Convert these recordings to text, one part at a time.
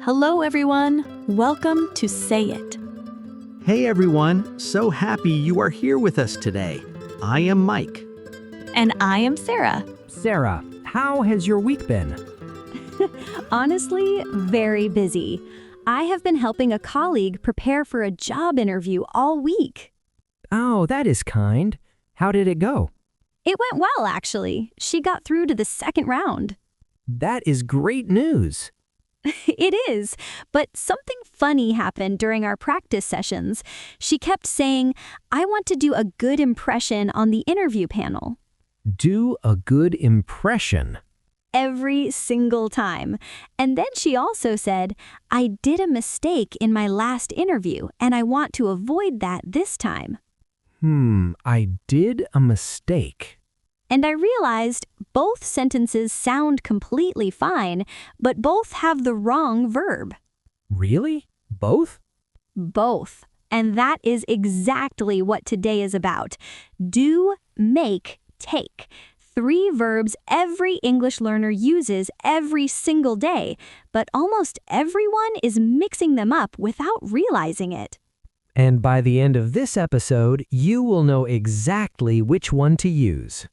Hello, everyone. Welcome to Say It. Hey everyone, so happy you are here with us today. I am Mike. And I am Sarah. Sarah, how has your week been? Honestly, very busy. I have been helping a colleague prepare for a job interview all week. Oh, that is kind. How did it go? It went well, actually. She got through to the second round. That is great news. It is, but something funny happened during our practice sessions. She kept saying, I want to do a good impression on the interview panel. Do a good impression. Every single time. And then she also said, I did a mistake in my last interview, and I want to avoid that this time. I did a mistake. And I realized both sentences sound completely fine, but both have the wrong verb. Really? Both? Both. And that is exactly what today is about. Do, make, take. 3 verbs every English learner uses every single day, but almost everyone is mixing them up without realizing it. And by the end of this episode, you will know exactly which one to use.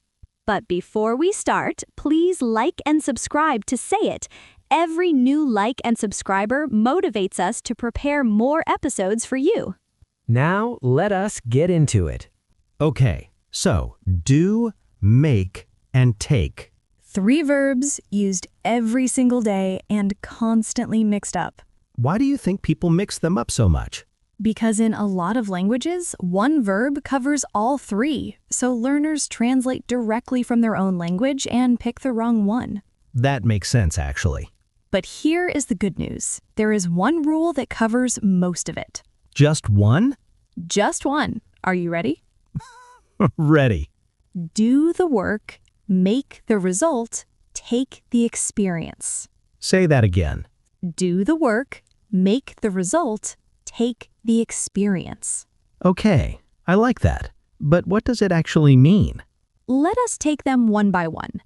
But before we start, please like and subscribe to Say It. Every new like and subscriber motivates us to prepare more episodes for you. Now, let us get into it. Okay, so do, make, and take. 3 verbs used every single day and constantly mixed up. Why do you think people mix them up so much? Because in a lot of languages, one verb covers all 3, so learners translate directly from their own language and pick the wrong one. That makes sense, actually. But here is the good news. There is one rule that covers most of it. Just one? Just one. Are you ready? Ready. Do the work, make the result, take the experience. Say that again. Do the work, make the result, take the experience. Okay, I like that. But what does it actually mean? Let us take them one by one.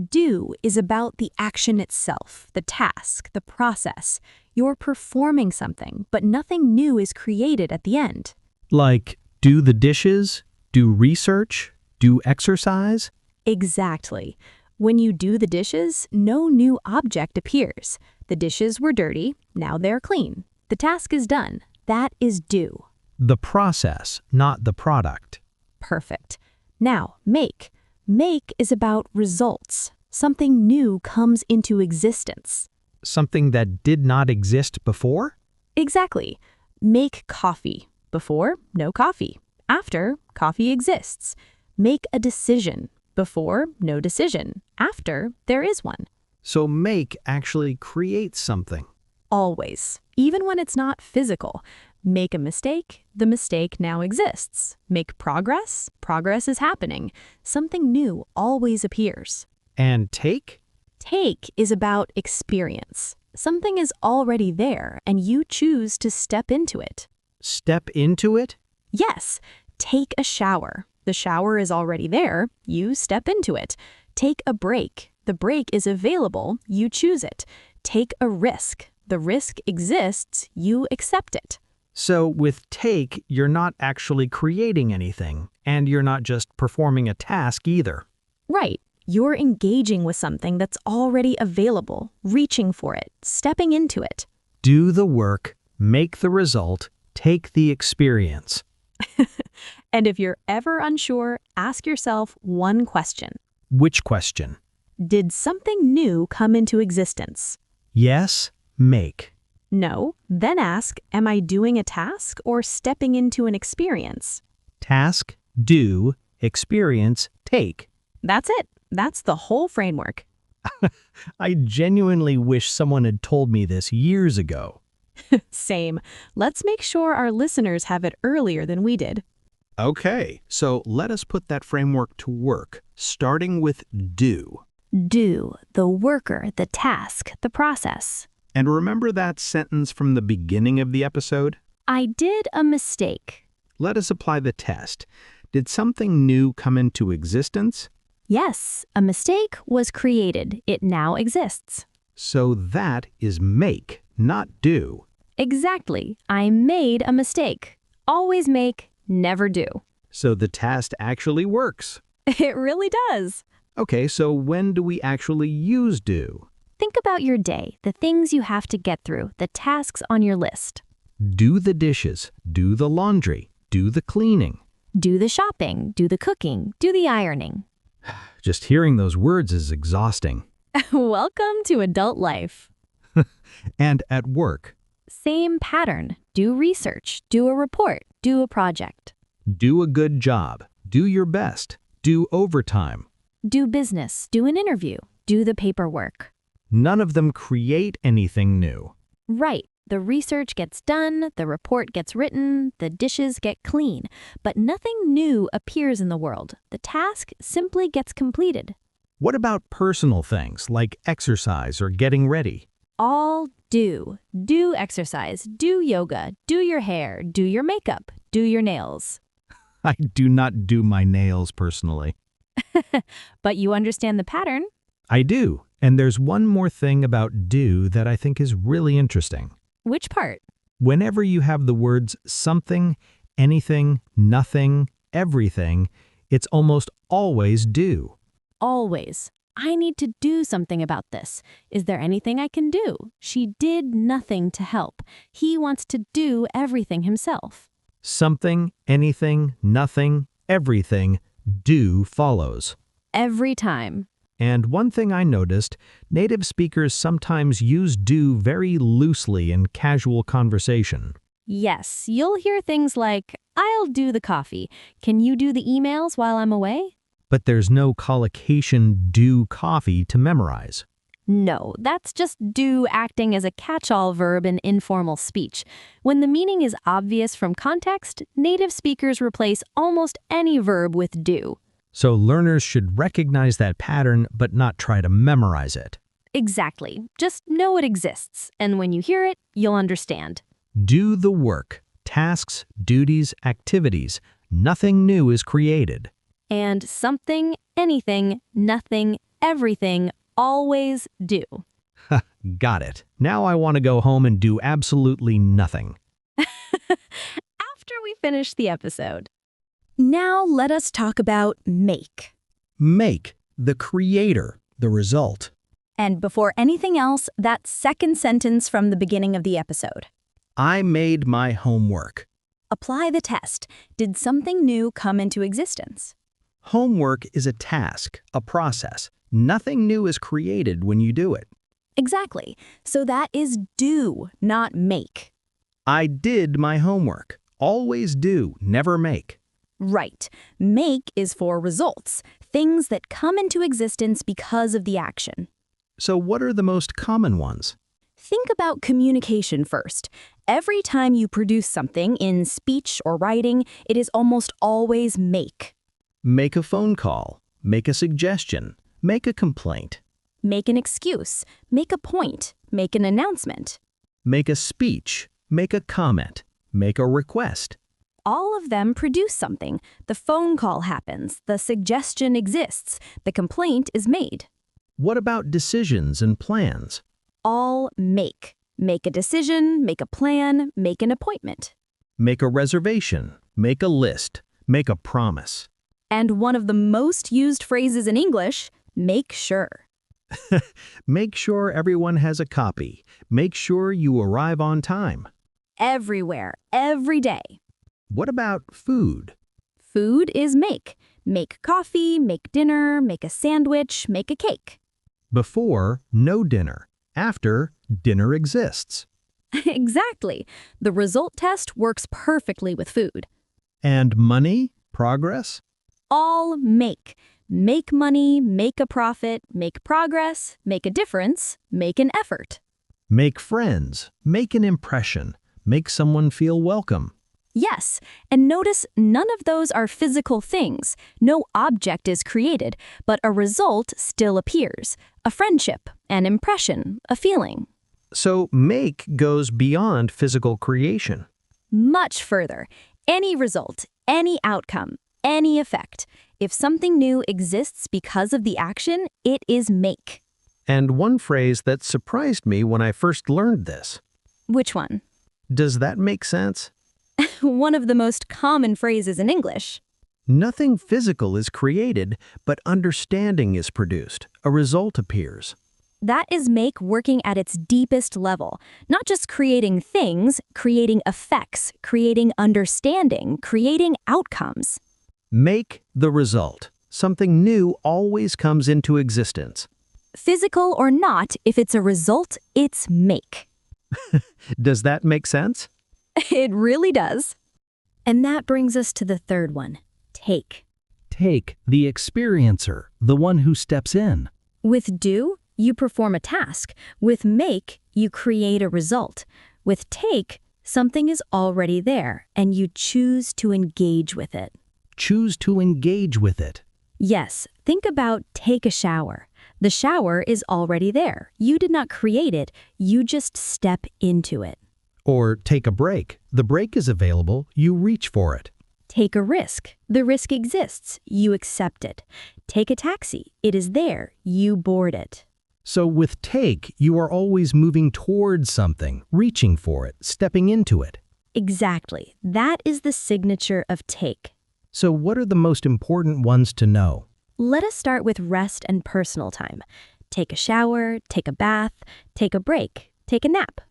Do is about the action itself, the task, the process. You're performing something, but nothing new is created at the end. Like, do the dishes, do research, do exercise? Exactly. When you do the dishes, no new object appears. The dishes were dirty, now they're clean. The task is done. That is do. The process, not the product. Perfect. Now, make. Make is about results. Something new comes into existence. Something that did not exist before? Exactly. Make coffee. Before, no coffee. After, coffee exists. Make a decision. Before, no decision. After, there is one. So make actually creates something. Always. Even when it's not physical. Make a mistake, the mistake now exists. Make progress, progress is happening. Something new always appears. And take? Take is about experience. Something is already there, and you choose to step into it. Step into it? Yes, take a shower. The shower is already there, you step into it. Take a break. The break is available, you choose it. Take a risk. The risk exists, you accept it. So with take, you're not actually creating anything, and you're not just performing a task either. Right. You're engaging with something that's already available, reaching for it, stepping into it. Do the work, make the result, take the experience. And if you're ever unsure, ask yourself one question. Which question? Did something new come into existence? Yes, make. No. Then ask, am I doing a task or stepping into an experience? Task, do, experience, take. That's it. That's the whole framework. I genuinely wish someone had told me this years ago. Same. Let's make sure our listeners have it earlier than we did. Okay, so let us put that framework to work, starting with do. Do, the worker, the task, the process. And remember that sentence from the beginning of the episode? I did a mistake. Let us apply the test. Did something new come into existence? Yes, a mistake was created. It now exists. So that is make, not do. Exactly. I made a mistake. Always make, never do. So the task actually works. It really does. Okay, so when do we actually use do? Think about your day, the things you have to get through, the tasks on your list. Do the dishes, do the laundry, do the cleaning. Do the shopping, do the cooking, do the ironing. Just hearing those words is exhausting. Welcome to adult life. And at work, Same pattern. Do research, do a report, do a project. do a good job, do your best, do overtime. Do business, do an interview, do the paperwork. None of them create anything new. Right. The research gets done, the report gets written, the dishes get clean, but nothing new appears in the world. The task simply gets completed. What about personal things like exercise or getting ready? All do. Do exercise, do yoga, do your hair, do your makeup, do your nails. I do not do my nails personally. But you understand the pattern? I do. And there's one more thing about do that I think is really interesting. Which part? Whenever you have the words something, anything, nothing, everything, it's almost always do. Always. I need to do something about this. Is there anything I can do? She did nothing to help. He wants to do everything himself. Something, anything, nothing, everything, do follows. Every time. And one thing I noticed, native speakers sometimes use do very loosely in casual conversation. Yes, you'll hear things like, I'll do the coffee. Can you do the emails while I'm away? But there's no collocation do coffee to memorize. No, that's just do acting as a catch-all verb in informal speech. When the meaning is obvious from context, native speakers replace almost any verb with do. So learners should recognize that pattern but not try to memorize it. Exactly. Just know it exists, and when you hear it, you'll understand. Do the work, tasks, duties, activities. Nothing new is created. And something, anything, nothing, everything, always do. Got it. Now I want to go home and do absolutely nothing. After we finish the episode. Now let us talk about make. Make, the creator, the result. And before anything else, that second sentence from the beginning of the episode. I made my homework. Apply the test. Did something new come into existence? Homework is a task, a process. Nothing new is created when you do it. Exactly. So that is do, not make. I did my homework. Always do, never make. Right. Make is for results, things that come into existence because of the action. So what are the most common ones? Think about communication first. Every time you produce something in speech or writing, it is almost always make. Make a phone call, make a suggestion, make a complaint. Make an excuse, make a point, make an announcement. Make a speech, make a comment, make a request. All of them produce something. The phone call happens, the suggestion exists, the complaint is made. What about decisions and plans? All make. Make a decision, make a plan, make an appointment. Make a reservation, make a list, make a promise. And one of the most used phrases in English, make sure. Make sure everyone has a copy. Make sure you arrive on time. Everywhere, every day. What about food? Food is make. Make coffee, make dinner, make a sandwich, make a cake. Before, no dinner. After, dinner exists. Exactly. The result test works perfectly with food. And money, progress? All make. Make money, make a profit, make progress, make a difference, make an effort. Make friends, make an impression, make someone feel welcome. Yes, and notice none of those are physical things. No object is created, but a result still appears. A friendship, an impression, a feeling. So make goes beyond physical creation. Much further. Any result, any outcome, any effect. If something new exists because of the action, it is make. And one phrase that surprised me when I first learned this. Which one? Does that make sense? One of the most common phrases in English. Nothing physical is created, but understanding is produced. A result appears. That is make working at its deepest level. Not just creating things, creating effects, creating understanding, creating outcomes. Make the result. Something new always comes into existence. Physical or not, if it's a result, it's make. Does that make sense? It really does. And that brings us to the third one, take. Take, the experiencer, the one who steps in. With do, you perform a task. With make, you create a result. With take, something is already there, and you choose to engage with it. Choose to engage with it. Yes, think about take a shower. The shower is already there. You did not create it, you just step into it. Or take a break. The break is available, you reach for it. Take a risk. The risk exists, you accept it. Take a taxi. It is there, you board it. So with take, you are always moving towards something, reaching for it, stepping into it. Exactly. That is the signature of take. So what are the most important ones to know? Let us start with rest and personal time. Take a shower, take a bath, take a break, take a nap.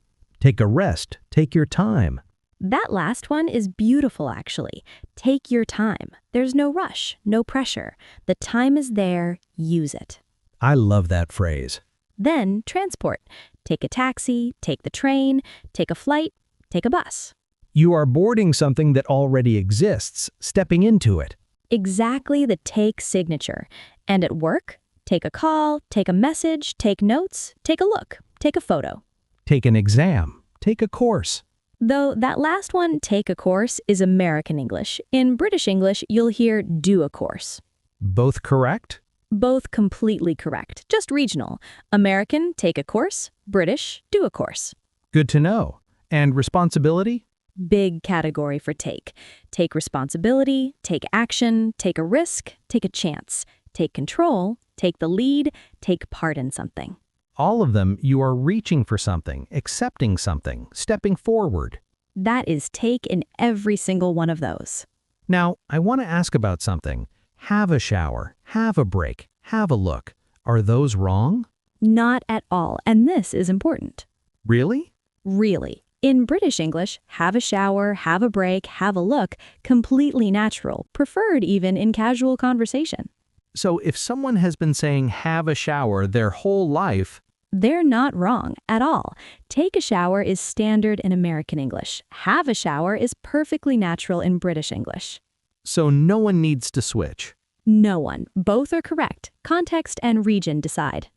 Take a rest, take your time. That last one is beautiful, actually. Take your time. There's no rush, no pressure. The time is there, use it. I love that phrase. Then transport. Take a taxi, take the train, take a flight, take a bus. You are boarding something that already exists, stepping into it. Exactly the take signature. And at work, take a call, take a message, take notes, take a look, take a photo. Take an exam, take a course. Though that last one, take a course, is American English. In British English, you'll hear do a course. Both correct? Both completely correct, just regional. American, take a course. British, do a course. Good to know. And responsibility? Big category for take. Take responsibility, take action, take a risk, take a chance, take control, take the lead, take part in something. All of them, you are reaching for something, accepting something, stepping forward. That is take in every single one of those. Now, I want to ask about something. Have a shower, have a break, have a look. Are those wrong? Not at all, and this is important. Really? Really. In British English, have a shower, have a break, have a look, completely natural, preferred even in casual conversation. So if someone has been saying have a shower their whole life, they're not wrong at all. Take a shower is standard in American English. Have a shower is perfectly natural in British English. so no one needs to switch. No one. Both are correct. Context and region decide.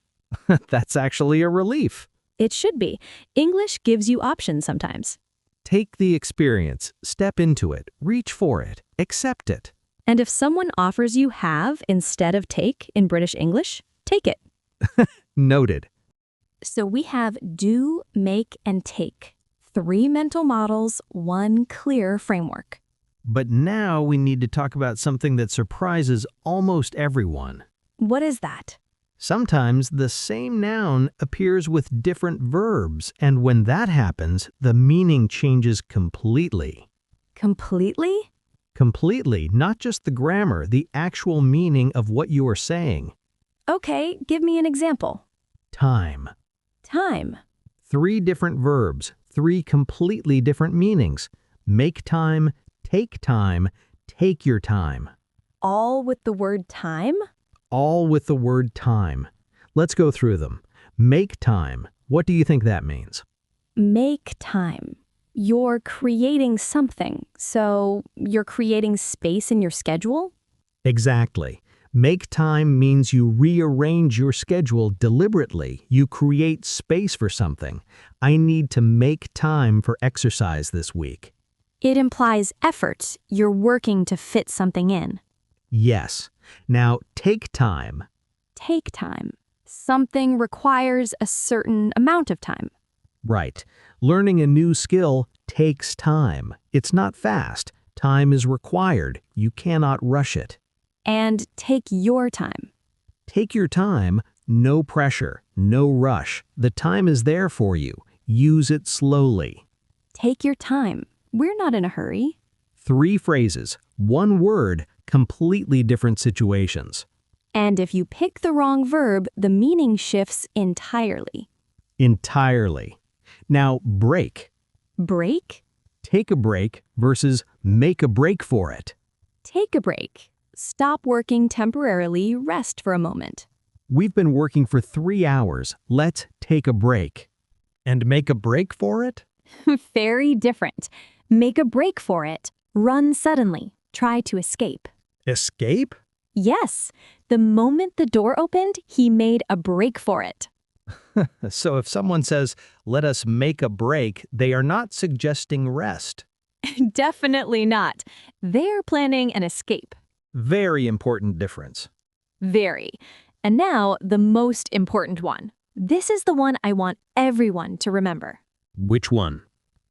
That's actually a relief. It should be. English gives you options sometimes. Take the experience, step into it, reach for it, accept it. And if someone offers you have instead of take in British English, take it. Noted. So we have do, make, and take. 3 mental models, 1 clear framework. But now we need to talk about something that surprises almost everyone. What is that? Sometimes the same noun appears with different verbs, and when that happens, the meaning changes completely. Completely? Completely, not just the grammar, the actual meaning of what you are saying. Okay, give me an example. Time. Time. 3 different verbs, 3 completely different meanings. Make time, take your time. All with the word time? All with the word time. Let's go through them. Make time. What do you think that means? Make time. You're creating something, so you're creating space in your schedule? Exactly. Make time means you rearrange your schedule deliberately. You create space for something. I need to make time for exercise this week. It implies effort. You're working to fit something in. Yes. Now, take time. Take time. Something requires a certain amount of time. Right. Learning a new skill takes time. It's not fast. Time is required. You cannot rush it. And take your time. Take your time, no pressure, no rush. The time is there for you. Use it slowly. Take your time. We're not in a hurry. 3 phrases, 1 word, completely different situations. And if you pick the wrong verb, the meaning shifts entirely. Entirely. Now, break. Break? Take a break versus make a break for it. Take a break. Stop working temporarily, rest for a moment. We've been working for 3 hours. Let's take a break. And make a break for it? Very different. Make a break for it. Run suddenly. Try to escape. Escape? Yes. The moment the door opened, he made a break for it. So if someone says, let us make a break, they are not suggesting rest. Definitely not. They're planning an escape. Very important difference. Very. And now, the most important one. This is the one I want everyone to remember. Which one?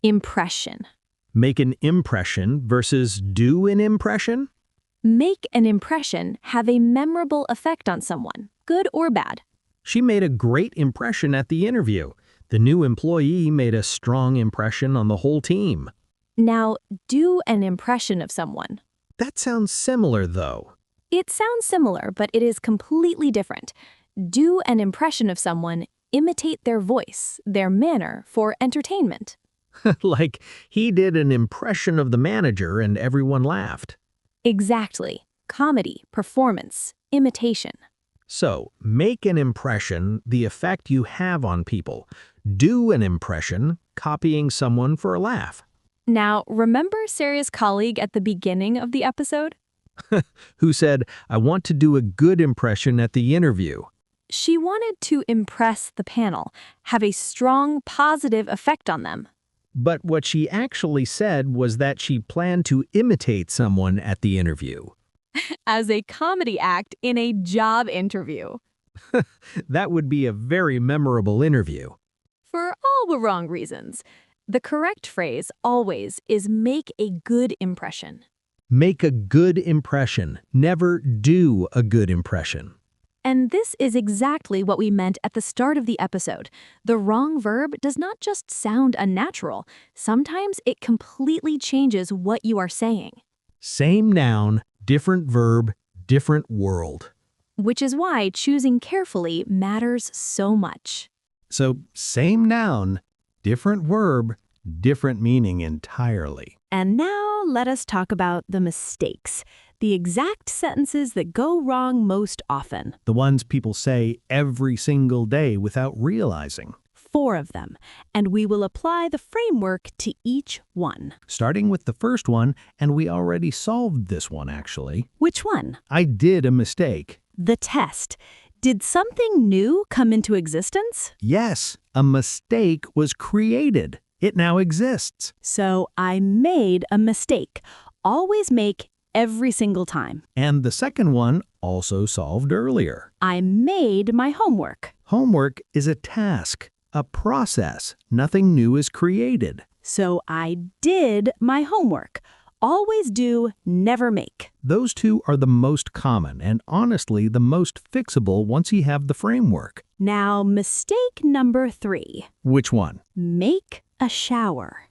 Impression. Make an impression versus do an impression? Make an impression have a memorable effect on someone, good or bad. She made a great impression at the interview. The new employee made a strong impression on the whole team. Now, do an impression of someone. That sounds similar, though. It sounds similar, but it is completely different. Do an impression of someone, imitate their voice, their manner for entertainment. Like, he did an impression of the manager and everyone laughed. Exactly. Comedy, performance, imitation. So, make an impression, the effect you have on people. Do an impression, copying someone for a laugh. Now, remember Sarah's colleague at the beginning of the episode? Who said, I want to do a good impression at the interview. She wanted to impress the panel, have a strong, positive effect on them. But what she actually said was that she planned to imitate someone at the interview. As a comedy act in a job interview. That would be a very memorable interview. For all the wrong reasons. The correct phrase always is make a good impression. Make a good impression. Never do a good impression. And this is exactly what we meant at the start of the episode. The wrong verb does not just sound unnatural. Sometimes it completely changes what you are saying. Same noun, different verb, different world. Which is why choosing carefully matters so much. So, same noun, different verb, different meaning entirely. And now let us talk about the mistakes, the exact sentences that go wrong most often. The ones people say every single day without realizing. 4 of them, and we will apply the framework to each one. Starting with the first one, and we already solved this one actually. Which one? I did a mistake. The test. Did something new come into existence? Yes, a mistake was created. It now exists. So I made a mistake. Always make every single time. And the second one also solved earlier. I made my homework. Homework is a task, a process. Nothing new is created. So I did my homework. Always do, never make. Those 2 are the most common and honestly the most fixable once you have the framework. Now, mistake number 3. Which one? Make a shower.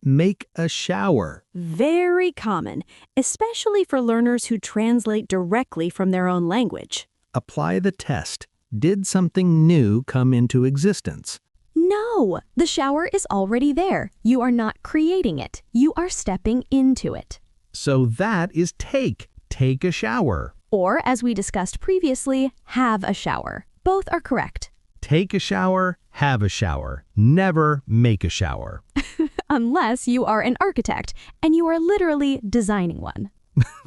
Make a shower. Very common, especially for learners who translate directly from their own language. Apply the test. Did something new come into existence? No, the shower is already there. You are not creating it. You are stepping into it. So that is take. Take a shower. Or, as we discussed previously, have a shower. Both are correct. Take a shower, have a shower. Never make a shower. Unless you are an architect and you are literally designing one.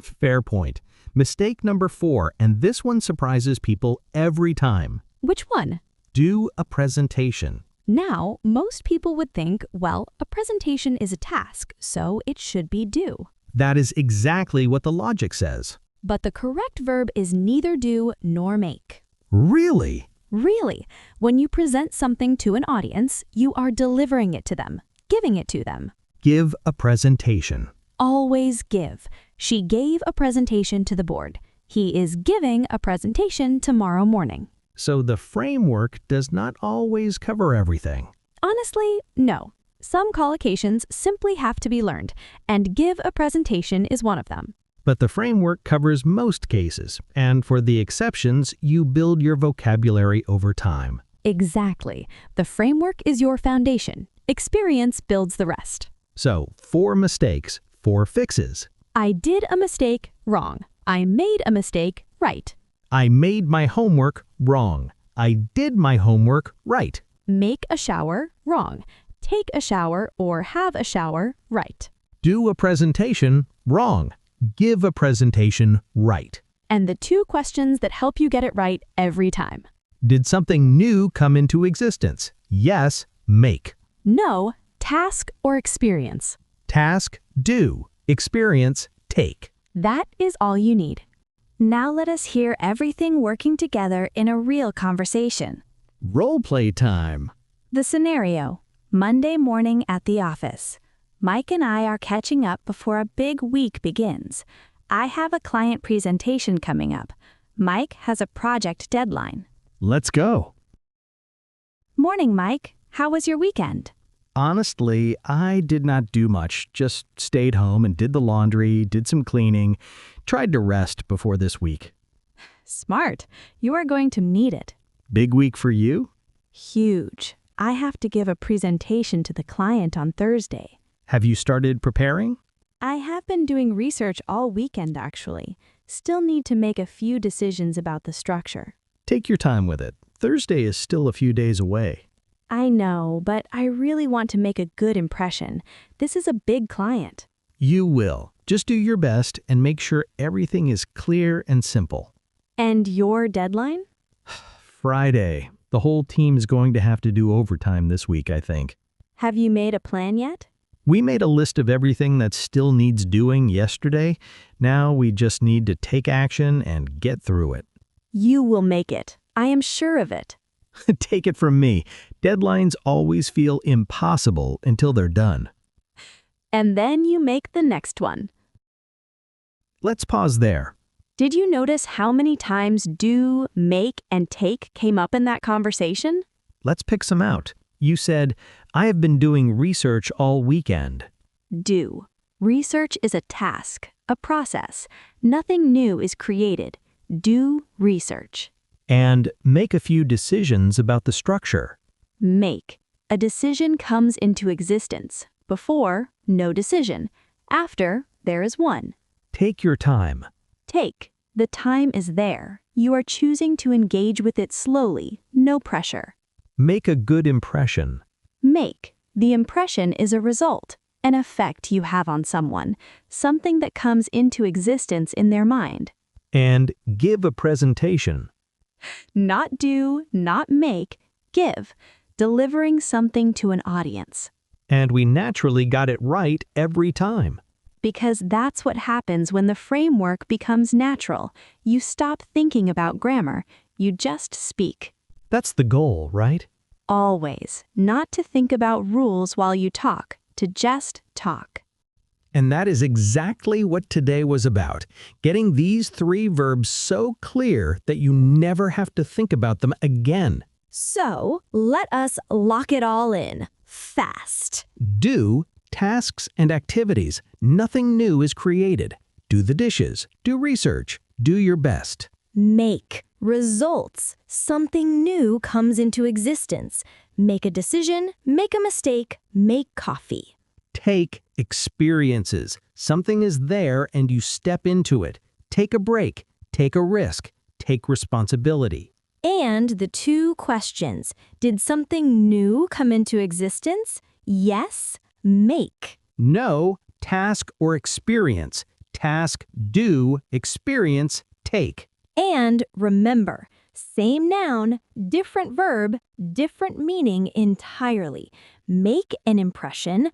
Fair point. Mistake number 4, and this one surprises people every time. Which one? Do a presentation. Now, most people would think, well, a presentation is a task, so it should be do. That is exactly what the logic says. But the correct verb is neither do nor make. Really? Really, when you present something to an audience, you are delivering it to them, giving it to them. Give a presentation. Always give. She gave a presentation to the board. He is giving a presentation tomorrow morning. So the framework does not always cover everything. Honestly, no. Some collocations simply have to be learned, and give a presentation is one of them. But the framework covers most cases, and for the exceptions, you build your vocabulary over time. Exactly. The framework is your foundation. Experience builds the rest. So, 4 mistakes, 4 fixes. I did a mistake, wrong. I made a mistake, right. I made my homework wrong. I did my homework right. Make a shower, wrong. Take a shower or have a shower, right. Do a presentation wrong. Give a presentation right. And the 2 questions that help you get it right every time. Did something new come into existence? Yes, make. No, task or experience. Task, do. Experience, take. That is all you need. Now let us hear everything working together in a real conversation. Roleplay time. The scenario: Monday morning at the office. Mike and I are catching up before a big week begins. I have a client presentation coming up. Mike has a project deadline. Let's go. Morning, Mike. How was your weekend? Honestly, I did not do much. Just stayed home and did the laundry, did some cleaning, tried to rest before this week. Smart. You are going to need it. Big week for you? Huge. I have to give a presentation to the client on Thursday. Have you started preparing? I have been doing research all weekend, actually. Still need to make a few decisions about the structure. Take your time with it. Thursday is still a few days away. I know, but I really want to make a good impression. This is a big client. You will. Just do your best and make sure everything is clear and simple. And your deadline? Friday. The whole team is going to have to do overtime this week, I think. Have you made a plan yet? We made a list of everything that still needs doing yesterday. Now we just need to take action and get through it. You will make it. I am sure of it. Take it from me. Deadlines always feel impossible until they're done. And then you make the next one. Let's pause there. Did you notice how many times do, make, and take came up in that conversation? Let's pick some out. You said, I have been doing research all weekend. Do. Research is a task, a process. Nothing new is created. Do research. And make a few decisions about the structure. Make. A decision comes into existence. Before, no decision. After, there is one. Take your time. Take. The time is there. You are choosing to engage with it slowly, no pressure. Make a good impression. Make. The impression is a result, an effect you have on someone, something that comes into existence in their mind. And give a presentation. Not do, not make, give. Delivering something to an audience. And we naturally got it right every time. Because that's what happens when the framework becomes natural. You stop thinking about grammar. You just speak. That's the goal, right? Always. Not to think about rules while you talk, to just talk. And that is exactly what today was about. Getting these 3 verbs so clear that you never have to think about them again. So, let us lock it all in. Fast. Do, tasks and activities. Nothing new is created. Do the dishes. Do research. Do your best. Make. Results. Something new comes into existence. Make a decision, make a mistake, make coffee. Take experiences. Something is there and you step into it. Take a break. Take a risk. Take responsibility. And the 2 questions. Did something new come into existence? Yes. Make. No, task or experience. Task, do, experience, take. And remember, same noun, different verb, different meaning entirely. Make an impression,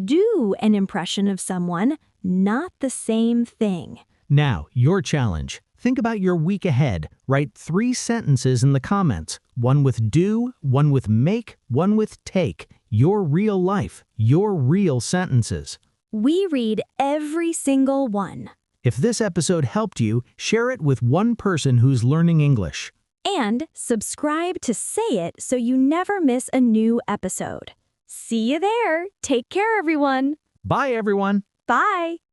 do an impression of someone, not the same thing. Now, your challenge. Think about your week ahead. Write 3 sentences in the comments. One with do, one with make, one with take. Your real life, your real sentences. We read every single one. If this episode helped you, share it with one person who's learning English. And subscribe to Say It so you never miss a new episode. See you there. Take care, everyone. Bye, everyone. Bye.